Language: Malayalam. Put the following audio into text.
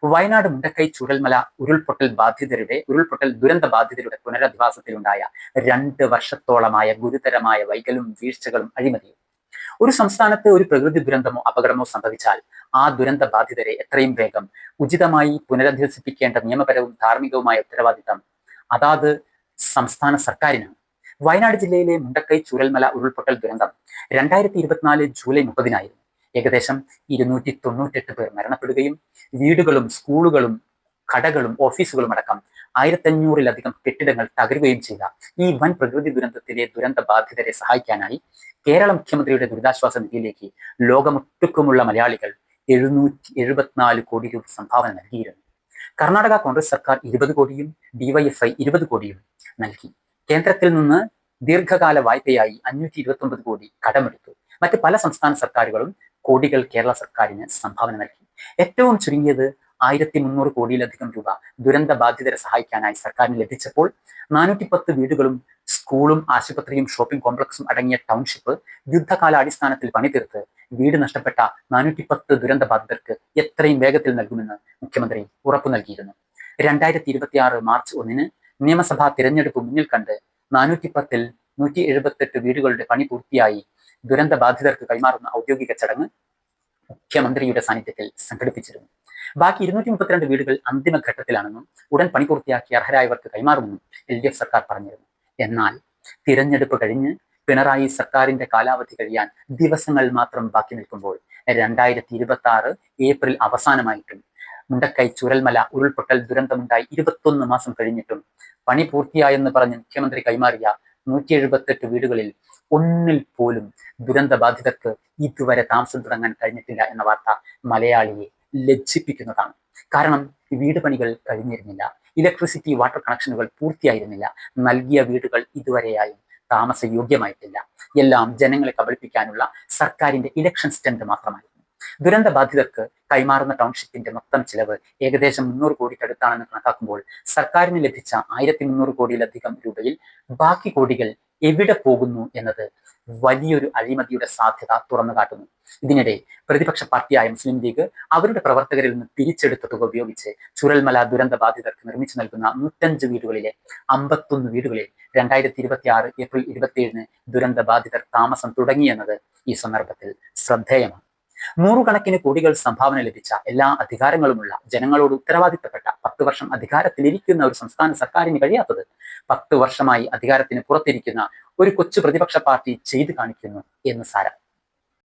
വയനാട് മുണ്ടക്കൈ ചൂരൽമല ഉരുൾപൊട്ടൽ ദുരന്ത ബാധിതരുടെ പുനരധിവാസത്തിലുണ്ടായ 2 വർഷത്തോളമായ ഗുരുതരമായ വൈകലും വീഴ്ചകളും അഴിമതിയും. ഒരു സംസ്ഥാനത്ത് ഒരു പ്രകൃതി ദുരന്തമോ അപകടമോ സംഭവിച്ചാൽ ആ ദുരന്ത ബാധിതരെ എത്രയും വേഗം ഉചിതമായി പുനരധിവസിപ്പിക്കേണ്ട നിയമപരവും ധാർമ്മികവുമായ ഉത്തരവാദിത്തം അതാത് സംസ്ഥാന സർക്കാരിനാണ്. വയനാട് ജില്ലയിലെ മുണ്ടക്കൈ ചൂരൽമല ഉരുൾപൊട്ടൽ ദുരന്തം 2024 ജൂലൈ 30-നായിരുന്നു. ഏകദേശം 298 പേർ മരണപ്പെടുകയും വീടുകളും സ്കൂളുകളും കടകളും ഓഫീസുകളും അടക്കം 1500-ലധികം കെട്ടിടങ്ങൾ തകരുകയും ചെയ്ത ഈ വൻ പ്രകൃതി ദുരന്തത്തിലെ ദുരന്ത ബാധിതരെ സഹായിക്കാനായി കേരള മുഖ്യമന്ത്രിയുടെ ദുരിതാശ്വാസ നിധിയിലേക്ക് ലോകമൊട്ടുക്കുമുള്ള മലയാളികൾ 774 കോടി രൂപ സംഭാവന നൽകിയിരുന്നു. കർണാടക കോൺഗ്രസ് സർക്കാർ 20 കോടിയും ഡിവൈഎഫ്ഐ 20 കോടിയും നൽകി. കേന്ദ്രത്തിൽ നിന്ന് ദീർഘകാല വായ്പയായി 529 കോടി കടമെടുത്തു. മറ്റ് പല സംസ്ഥാന സർക്കാരുകളും കോടികൾ കേരള സർക്കാരിന് സംഭാവന നൽകി. ഏറ്റവും ചുരുങ്ങിയത് 1300 കോടിയിലധികം രൂപ ദുരന്ത ബാധിതരെ സഹായിക്കാനായി സർക്കാരിന് ലഭിച്ചപ്പോൾ 410 വീടുകളും സ്കൂളും ആശുപത്രിയും ഷോപ്പിംഗ് കോംപ്ലക്സും അടങ്ങിയ ടൗൺഷിപ്പ് യുദ്ധകാലാടിസ്ഥാനത്തിൽ പണിതീർത്ത് വീട് നഷ്ടപ്പെട്ട 410 ദുരന്ത ബാധിതർക്ക് എത്രയും വേഗത്തിൽ നൽകുമെന്ന് മുഖ്യമന്ത്രി ഉറപ്പു നൽകിയിരുന്നു. 2026 മാർച്ച് 1-ന് നിയമസഭാ തിരഞ്ഞെടുപ്പ് മുന്നിൽ കണ്ട് 410-ൽ 178 വീടുകളുടെ പണി പൂർത്തിയായി ദുരന്ത ബാധിതർക്ക് കൈമാറുന്ന ഔദ്യോഗിക ചടങ്ങ് മുഖ്യമന്ത്രിയുടെ സാന്നിധ്യത്തിൽ സംഘടിപ്പിച്ചിരുന്നു. ബാക്കി 232 വീടുകൾ അന്തിമഘട്ടത്തിലാണെന്നും ഉടൻ പണി പൂർത്തിയാക്കി അർഹരായവർക്ക് കൈമാറുമെന്നും LDF സർക്കാർ പറഞ്ഞിരുന്നു. എന്നാൽ തിരഞ്ഞെടുപ്പ് കഴിഞ്ഞ് പിണറായി സർക്കാരിന്റെ കാലാവധി കഴിയാൻ ദിവസങ്ങൾ മാത്രം ബാക്കി നിൽക്കുമ്പോൾ 2026 ഏപ്രിൽ അവസാനമായിട്ടും മുണ്ടക്കൈ ചൂരൽമല ഉരുൾപൊട്ടൽ ദുരന്തമുണ്ടായി 21 മാസം കഴിഞ്ഞിട്ടും പണി പൂർത്തിയായെന്ന് പറഞ്ഞ് മുഖ്യമന്ത്രി കൈമാറിയ 178 വീടുകളിൽ ഒന്നിൽ പോലും ദുരന്ത ബാധിതർക്ക് ഇതുവരെ താമസം തുടങ്ങാൻ കഴിഞ്ഞിട്ടില്ല എന്ന വാർത്ത മലയാളിയെ ലജ്ജിപ്പിക്കുന്നതാണ്. കാരണം വീട് പണികൾ കഴിഞ്ഞിരുന്നില്ല, ഇലക്ട്രിസിറ്റി വാട്ടർ കണക്ഷനുകൾ പൂർത്തിയായിരുന്നില്ല, നൽകിയ വീടുകൾ ഇതുവരെയായും താമസയോഗ്യമായിട്ടില്ല. എല്ലാം ജനങ്ങളെ കബളിപ്പിക്കാനുള്ള സർക്കാരിന്റെ ഇലക്ഷൻ സ്റ്റണ്ട് മാത്രമായിരുന്നു. ദുരന്ത ബാധിതർക്ക് കൈമാറുന്ന ടൗൺഷിപ്പിന്റെ മൊത്തം ചിലവ് ഏകദേശം 300 കോടിക്കടുത്താണെന്ന് കണക്കാക്കുമ്പോൾ സർക്കാരിന് ലഭിച്ച 1300 കോടിയിലധികം രൂപയിൽ ബാക്കി കോടികൾ എവിടെ പോകുന്നു എന്നത് വലിയൊരു അഴിമതിയുടെ സാധ്യത തുറന്നു കാട്ടുന്നു. ഇതിനിടെ പ്രതിപക്ഷ പാർട്ടിയായ മുസ്ലിം ലീഗ് അവരുടെ പ്രവർത്തകരിൽ നിന്ന് പിരിച്ചെടുത്ത തുക ഉപയോഗിച്ച് ചുരൽമല ദുരന്ത ബാധിതർക്ക് നിർമ്മിച്ചു നൽകുന്ന 105 വീടുകളിലെ 51 വീടുകളിൽ 2026 ഏപ്രിൽ 27-ന് ദുരന്ത ബാധിതർ താമസം തുടങ്ങിയെന്നത് ഈ സന്ദർഭത്തിൽ ശ്രദ്ധേയമാണ്. 100 കണക്കിന് കോടികൾ സംഭാവന ലഭിച്ച എല്ലാ അധികാരങ്ങളുമുള്ള ജനങ്ങളോട് ഉത്തരവാദിത്തപ്പെട്ട 10 വർഷം അധികാരത്തിലിരിക്കുന്ന ഒരു സംസ്ഥാന സർക്കാരിന് കഴിയാത്തത് 10 വർഷമായി അധികാരത്തിന് പുറത്തിരിക്കുന്ന ഒരു കൊച്ചു പ്രതിപക്ഷ പാർട്ടി ചെയ്തു കാണിക്കുന്നു എന്ന് സാരം.